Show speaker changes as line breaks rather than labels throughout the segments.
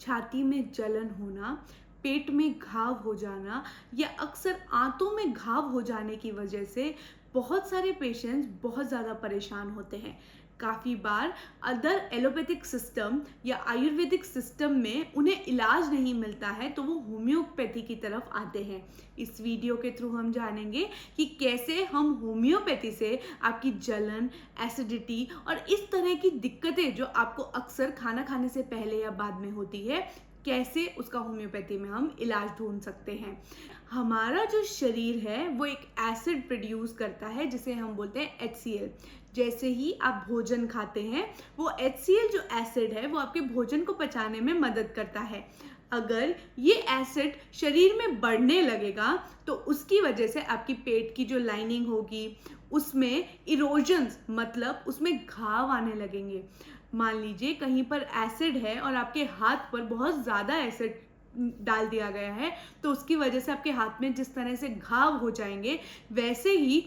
छाती में जलन होना, पेट में घाव हो जाना या अक्सर आंतों में घाव हो जाने की वजह से बहुत सारे पेशेंट्स बहुत ज़्यादा परेशान होते हैं। काफ़ी बार अदर एलोपैथिक सिस्टम या आयुर्वेदिक सिस्टम में उन्हें इलाज नहीं मिलता है, तो वो होम्योपैथी की तरफ आते हैं। इस वीडियो के थ्रू हम जानेंगे कि कैसे हम होम्योपैथी से आपकी जलन, एसिडिटी और इस तरह की दिक्कतें जो आपको अक्सर खाना खाने से पहले या बाद में होती है, कैसे उसका होम्योपैथी में हम इलाज ढूंढ सकते हैं। हमारा जो शरीर है वो एक एसिड प्रोड्यूस करता है जिसे हम बोलते हैं HCl। जैसे ही आप भोजन खाते हैं, वो HCl जो एसिड है वो आपके भोजन को पचाने में मदद करता है। अगर ये एसिड शरीर में बढ़ने लगेगा तो उसकी वजह से आपकी पेट की जो लाइनिंग होगी उसमें इरोजन्स, मतलब उसमें घाव आने लगेंगे। मान लीजिए कहीं पर एसिड है और आपके हाथ पर बहुत ज़्यादा एसिड डाल दिया गया है, तो उसकी वजह से आपके हाथ में जिस तरह से घाव हो जाएंगे, वैसे ही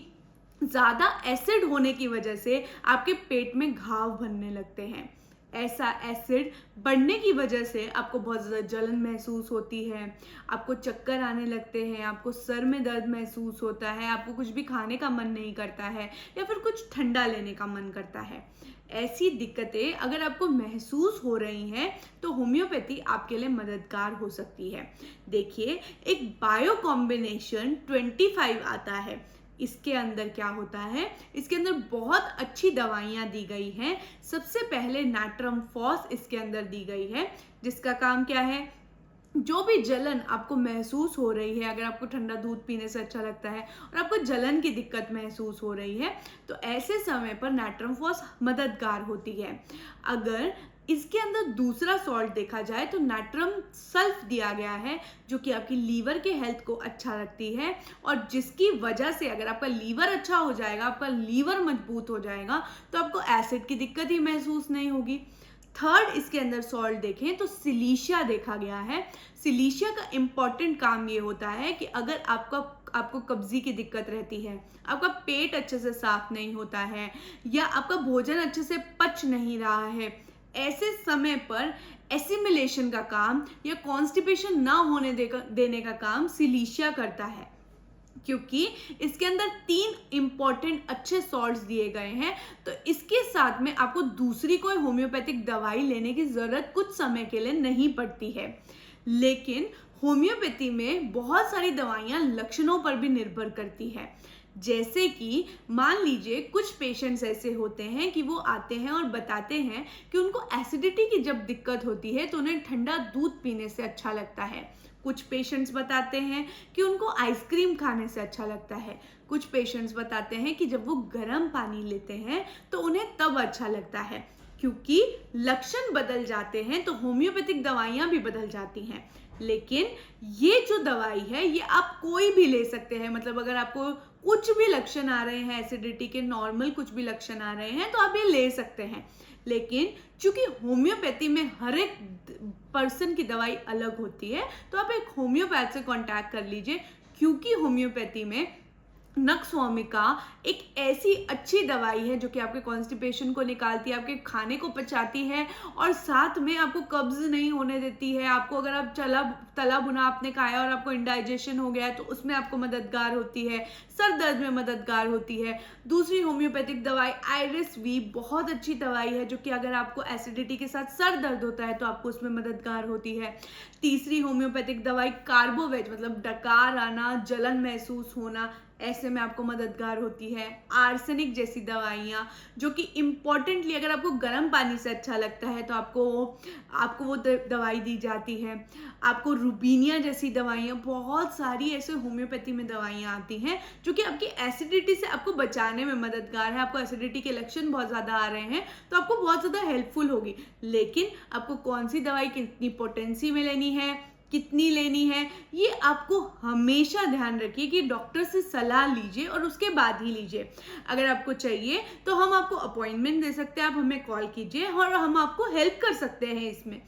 ज़्यादा एसिड होने की वजह से आपके पेट में घाव बनने लगते हैं। ऐसा एसिड बढ़ने की वजह से आपको बहुत ज़्यादा जलन महसूस होती है, आपको चक्कर आने लगते हैं, आपको सर में दर्द महसूस होता है, आपको कुछ भी खाने का मन नहीं करता है या फिर कुछ ठंडा लेने का मन करता है। ऐसी दिक्कतें अगर आपको महसूस हो रही हैं तो होम्योपैथी आपके लिए मददगार हो सकती है। देखिए, एक बायो कॉम्बिनेशन 25 आता है। इसके अंदर क्या होता है, इसके अंदर बहुत अच्छी दवाइयाँ दी गई हैं। सबसे पहले नाट्रम फॉस इसके अंदर दी गई है, जिसका काम क्या है, जो भी जलन आपको महसूस हो रही है, अगर आपको ठंडा दूध पीने से अच्छा लगता है और आपको जलन की दिक्कत महसूस हो रही है, तो ऐसे समय पर नाट्रम फॉस मददगार होती है। अगर इसके अंदर दूसरा सॉल्ट देखा जाए तो नाट्रम सल्फ दिया गया है, जो कि आपकी लीवर के हेल्थ को अच्छा रखती है और जिसकी वजह से अगर आपका लीवर अच्छा हो जाएगा, आपका लीवर मजबूत हो जाएगा, तो आपको एसिड की दिक्कत ही महसूस नहीं होगी। थर्ड, इसके अंदर सॉल्ट देखें तो सिलीशिया देखा गया है। सिलीशिया का इम्पॉर्टेंट काम ये होता है कि अगर आपको कब्जी की दिक्कत रहती है, आपका पेट अच्छे से साफ नहीं होता है या आपका भोजन अच्छे से पच नहीं रहा है, ऐसे समय पर एसिमिलेशन का काम या कॉन्स्टिपेशन ना होने देने का काम सिलीशिया करता है, क्योंकि इसके अंदर 3 इंपॉर्टेंट अच्छे सॉल्ट्स दिए गए हैं। तो इसके साथ में आपको दूसरी कोई होम्योपैथिक दवाई लेने की जरूरत कुछ समय के लिए नहीं पड़ती है। लेकिन होम्योपैथी में बहुत सारी दवाइयां लक्षणों पर भी निर्भर करती है। जैसे कि मान लीजिए कुछ पेशेंट्स ऐसे होते हैं कि वो आते हैं और बताते हैं कि उनको एसिडिटी की जब दिक्कत होती है तो उन्हें ठंडा दूध पीने से अच्छा लगता है। कुछ पेशेंट्स बताते हैं कि उनको आइसक्रीम खाने से अच्छा लगता है। कुछ पेशेंट्स बताते हैं कि जब वो गर्म पानी लेते हैं तो उन्हें तब अच्छा लगता है। क्योंकि लक्षण बदल जाते हैं तो होम्योपैथिक दवाइयाँ भी बदल जाती हैं। लेकिन ये जो दवाई है ये आप कोई भी ले सकते हैं, मतलब अगर आपको कुछ भी लक्षण आ रहे हैं, एसिडिटी के नॉर्मल कुछ भी लक्षण आ रहे हैं, तो आप ये ले सकते हैं। लेकिन चूंकि होम्योपैथी में हर एक पर्सन की दवाई अलग होती है, तो आप एक होम्योपैथ से कांटेक्ट कर लीजिए, क्योंकि होम्योपैथी में नक्सवामिका एक ऐसी अच्छी दवाई है जो कि आपके कॉन्स्टिपेशन को निकालती है, आपके खाने को पचाती है और साथ में आपको कब्ज नहीं होने देती है। आपको अगर आप तला भुना आपने खाया और आपको इंडाइजेशन हो गया है तो उसमें आपको मददगार होती है, सर दर्द में मददगार होती है। दूसरी होम्योपैथिक दवाई आयरिस वी बहुत अच्छी दवाई है, जो कि अगर आपको एसिडिटी के साथ सर दर्द होता है तो आपको उसमें मददगार होती है। तीसरी होम्योपैथिक दवाई कार्बोवेज, मतलब डकार आना, जलन महसूस होना, ऐसे में आपको मददगार होती है। आर्सेनिक जैसी दवाइयाँ, जो कि इम्पॉर्टेंटली अगर आपको गर्म पानी से अच्छा लगता है तो आपको वो दवाई दी जाती है। आपको रुबीनिया जैसी दवाइयाँ, बहुत सारी ऐसे होम्योपैथी में दवाइयाँ आती हैं जो कि आपकी एसिडिटी से आपको बचाने में मददगार है। आपको एसिडिटी के लक्षण बहुत ज़्यादा आ रहे हैं तो आपको बहुत ज़्यादा हेल्पफुल होगी। लेकिन आपको कौन सी दवाई कितनी पोटेंसी में लेनी है, कितनी लेनी है, ये आपको हमेशा ध्यान रखिए कि डॉक्टर से सलाह लीजिए और उसके बाद ही लीजिए। अगर आपको चाहिए तो हम आपको अपॉइंटमेंट दे सकते हैं, आप हमें कॉल कीजिए और हम आपको हेल्प कर सकते हैं इसमें।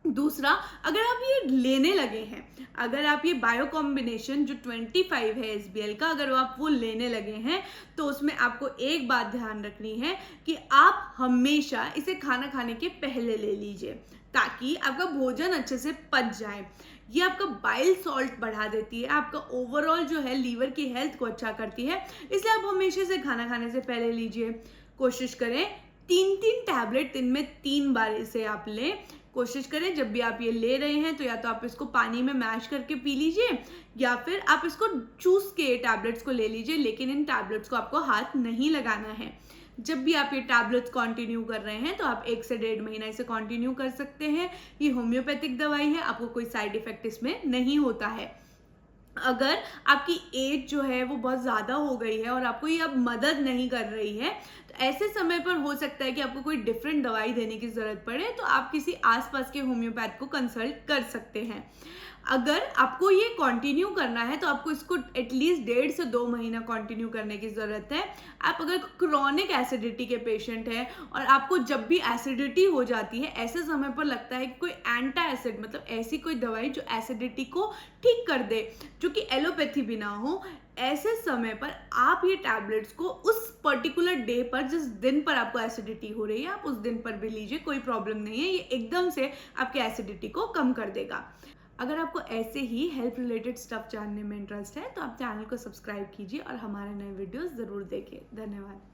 दूसरा, अगर आप ये लेने लगे हैं, अगर आप ये बायो कॉम्बिनेशन जो 25 है एसबीएल का, अगर आप वो लेने लगे हैं, तो उसमें आपको एक बात ध्यान रखनी है कि आप हमेशा इसे खाना खाने के पहले ले लीजिए, ताकि आपका भोजन अच्छे से पच जाए। ये आपका बाइल सॉल्ट बढ़ा देती है, आपका ओवरऑल जो है लीवर की हेल्थ को अच्छा करती है, इसलिए आप हमेशा से खाना खाने से पहले लीजिए। कोशिश करें 3-3 टैबलेट दिन में 3 बार इसे आप लें। कोशिश करें जब भी आप ये ले रहे हैं तो या तो आप इसको पानी में मैश करके पी लीजिए, या फिर आप इसको चूस के टैबलेट्स को ले लीजिए, लेकिन इन टैबलेट्स को आपको हाथ नहीं लगाना है। जब भी आप ये टैबलेट्स कंटिन्यू कर रहे हैं तो आप 1 से 1.5 महीना इसे कंटिन्यू कर सकते हैं। ये होम्योपैथिक दवाई है, आपको कोई साइड इफेक्ट इसमें नहीं होता है। अगर आपकी एज जो है वो बहुत ज़्यादा हो गई है और आपको ये अब मदद नहीं कर रही है, तो ऐसे समय पर हो सकता है कि आपको कोई डिफरेंट दवाई देने की ज़रूरत पड़े, तो आप किसी आसपास के होम्योपैथ को कंसल्ट कर सकते हैं। अगर आपको ये कंटिन्यू करना है तो आपको इसको एटलीस्ट 1.5 से 2 महीना कंटिन्यू करने की ज़रूरत है। आप अगर क्रॉनिक एसिडिटी के पेशेंट हैं और आपको जब भी एसिडिटी हो जाती है, ऐसे समय पर लगता है कि कोई एंटा एसिड, मतलब ऐसी कोई दवाई जो एसिडिटी को ठीक कर दे, जो कि एलोपैथी भी ना हो, ऐसे समय पर आप ये टैबलेट्स को उस पर्टिकुलर डे पर, जिस दिन पर आपको एसिडिटी हो रही है, आप उस दिन पर भी लीजिए, कोई प्रॉब्लम नहीं है। ये एकदम से आपके एसिडिटी को कम कर देगा। अगर आपको ऐसे ही हेल्थ रिलेटेड स्टफ जानने में इंटरेस्ट है तो आप चैनल को सब्सक्राइब कीजिए और हमारे नए वीडियोस ज़रूर देखिए। धन्यवाद।